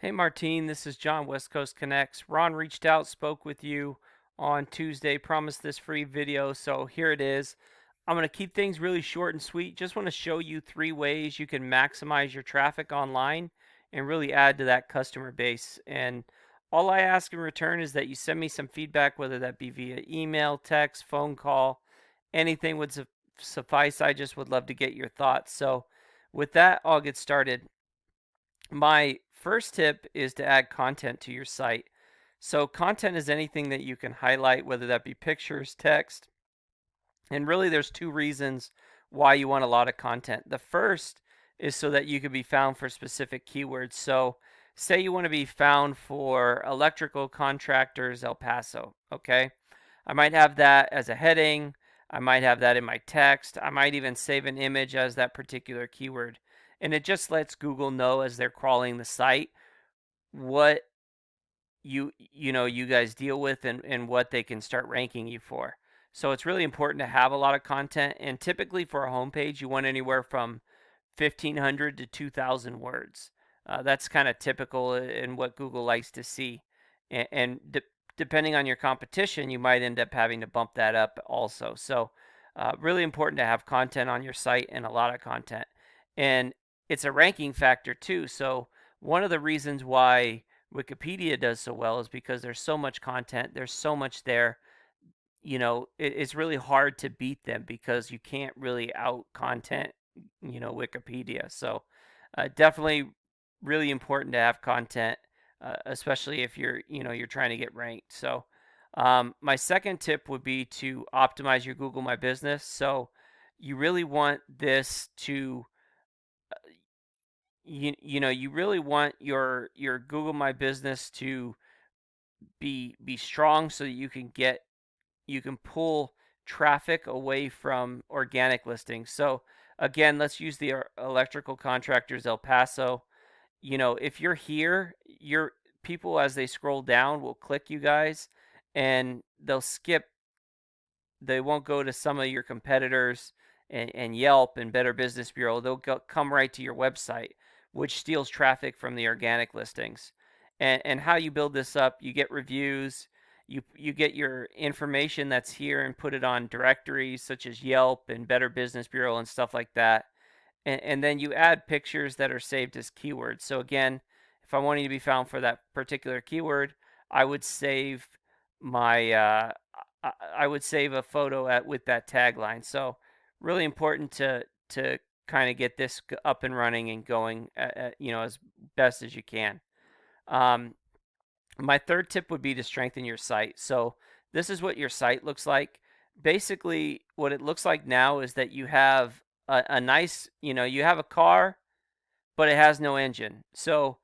Hey Martine, this is John, West Coast Connects. Ron reached out, spoke with you on Tuesday, promised this free video, so here it is. I'm going to keep things really short and sweet. Just want to show you 3 ways you can maximize your traffic online and really add to that customer base. And all I ask in return is that you send me some feedback, whether that be via email, text, phone call, anything would suffice. I just would love to get your thoughts. So with that, I'll get started. My first tip is to add content to your site. So content is anything that you can highlight, whether that be pictures, text, and really there's 2 reasons why you want a lot of content. The first is so that you can be found for specific keywords. So say you want to be found for electrical contractors El Paso, okay? I might have that as a heading. I might have that in my text. I might even save an image as that particular keyword. And it just lets Google know as they're crawling the site what you guys deal with and what they can start ranking you for. So it's really important to have a lot of content, and typically for a homepage you want anywhere from 1,500 to 2,000 words. That's kind of typical in what Google likes to see, and depending on your competition you might end up having to bump that up also. So really important to have content on your site, and a lot of content, and it's a ranking factor too. So one of the reasons why Wikipedia does so well is because there's so much content, there's so much there. It's really hard to beat them because you can't really out content, Wikipedia. So definitely really important to have content, especially if you're trying to get ranked. So my second tip would be to optimize your Google My Business. So you really want this to you really want your Google My Business to be strong so that you can pull traffic away from organic listings. So again, let's use the electrical contractors El Paso. If you're here, your people as they scroll down will click you guys, and they won't go to some of your competitors and Yelp and Better Business Bureau. They'll come right to your website, which steals traffic from the organic listings. And how you build this up, you get reviews, you get your information that's here and put it on directories such as Yelp and Better Business Bureau and stuff like that. And then you add pictures that are saved as keywords. So again, if I wanted to be found for that particular keyword, I would save my I would save a photo with that tagline. So really important to kind of get this up and running and going as best as you can. Um, my third tip would be to strengthen your site. So this is what your site looks like. Basically, what it looks like now is that you have a nice, you have a car, but it has no engine. So,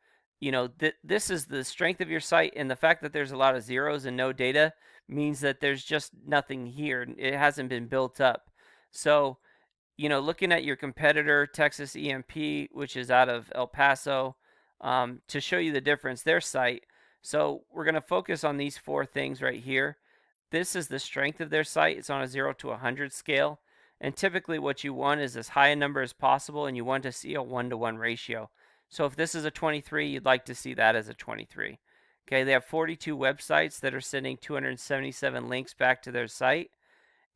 this is the strength of your site, and the fact that there's a lot of zeros and no data means that there's just nothing here. It hasn't been built up. So, looking at your competitor, Texas EMP, which is out of El Paso, to show you the difference, their site. So we're going to focus on these 4 things right here. This is the strength of their site. It's on a 0 to 100 scale. And typically what you want is as high a number as possible, and you want to see a 1-to-1 ratio. So if this is a 23, you'd like to see that as a 23. Okay, they have 42 websites that are sending 277 links back to their site,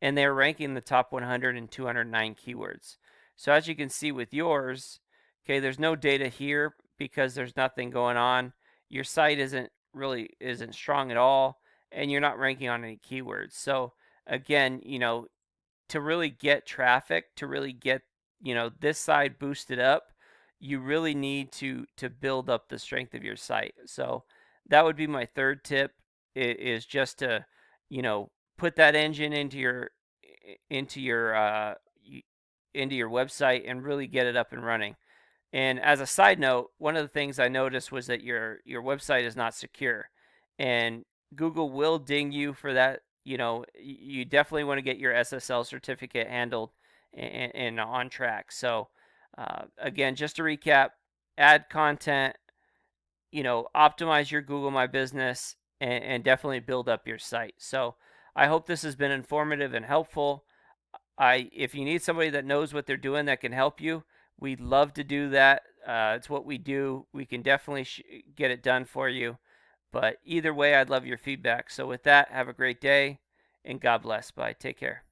and they're ranking the top 100 and 209 keywords. So as you can see with yours, okay, there's no data here because there's nothing going on. Your site isn't strong at all, and you're not ranking on any keywords. So again, to really get traffic, to really get, this side boosted up, you really need to build up the strength of your site. So that would be my third tip, is just to, put that engine into your into your website and really get it up and running. And as a side note, one of the things I noticed was that your website is not secure, and Google will ding you for that. You definitely want to get your SSL certificate handled and on track. So again, just to recap, add content, optimize your Google My Business, and definitely build up your site. So I hope this has been informative and helpful. If you need somebody that knows what they're doing that can help you, we'd love to do that. It's what we do. We can definitely get it done for you. But either way, I'd love your feedback. So with that, have a great day and God bless. Bye. Take care.